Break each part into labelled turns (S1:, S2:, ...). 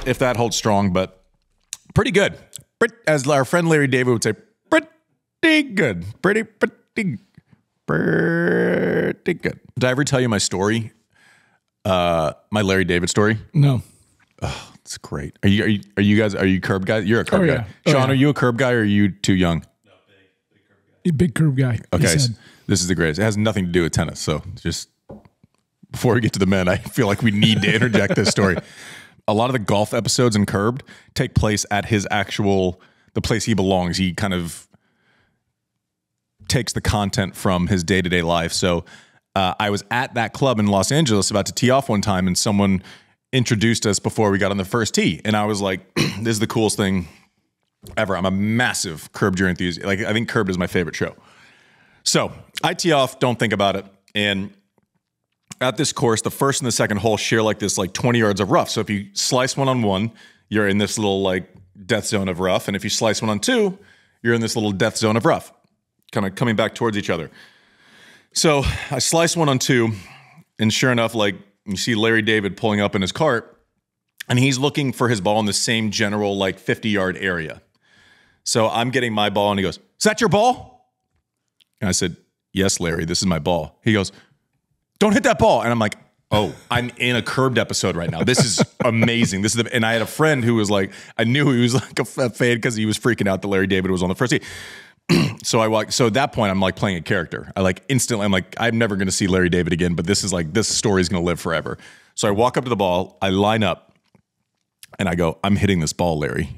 S1: if that holds strong, but pretty good. As our friend Larry David would say, pretty good. Pretty good. Did I ever tell you my story? My Larry David story?
S2: No.
S1: Oh, it's great. Are you curb guys? You're a curb guy. Sean, are you a curb guy or are you too young?
S2: No, big curb guy. Big curb guy.
S1: Okay, so this is the greatest. It has nothing to do with tennis. So just before we get to the men, I feel like we need to interject this story. A lot of the golf episodes in Curbed take place at his the place he belongs. He kind of takes the content from his day-to-day life. So I was at that club in Los Angeles about to tee off one time, and someone introduced us before we got on the first tee. And I was like, this is the coolest thing ever. I'm a massive Curb Your Enthusiast. Like, I think Curbed is my favorite show. So I tee off, don't think about it. And at this course, the first and the second hole share like this, like 20 yards of rough. So if you slice one on one, you're in this little like death zone of rough. And if you slice one on two, you're in this little death zone of rough, kind of coming back towards each other. So I slice one on two, and sure enough, like, you see Larry David pulling up in his cart, and he's looking for his ball in the same general, like, 50-yard area. So I'm getting my ball, and he goes, "Is that your ball?" And I said, "Yes, Larry, this is my ball." He goes, "Don't hit that ball." And I'm like, oh, I'm in a Curbed episode right now. This is amazing. And I had a friend who was like, I knew he was like a fan because he was freaking out that Larry David was on the first tee. So at that point, I'm like playing a character. I like instantly, I'm like, I'm never going to see Larry David again, but this story is going to live forever. So I walk up to the ball, I line up, and I go, "I'm hitting this ball, Larry."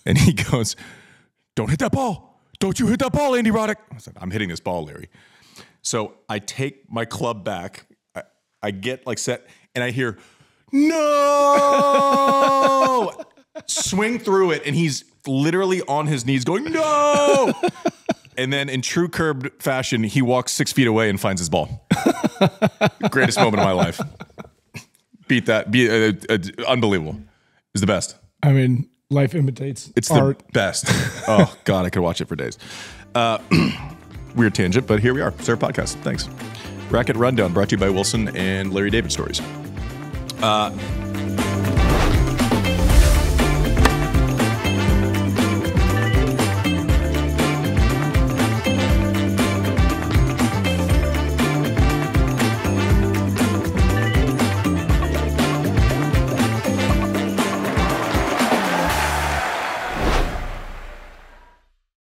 S1: And he goes, "Don't hit that ball. Don't you hit that ball, Andy Roddick." I said, "I'm hitting this ball, Larry." So I take my club back, I get like set, and I hear, "No!" Swing through it, and he's literally on his knees going, "No!" And then in true Curbed fashion, he walks 6 feet away and finds his ball. Greatest moment of my life. Beat that. Unbelievable. It's the best.
S2: I mean, life imitates art.
S1: The best. Oh, God, I could watch it for days. Weird tangent, but here we are. It's our podcast. Thanks. Racket Rundown brought to you by Wilson and Larry David Stories.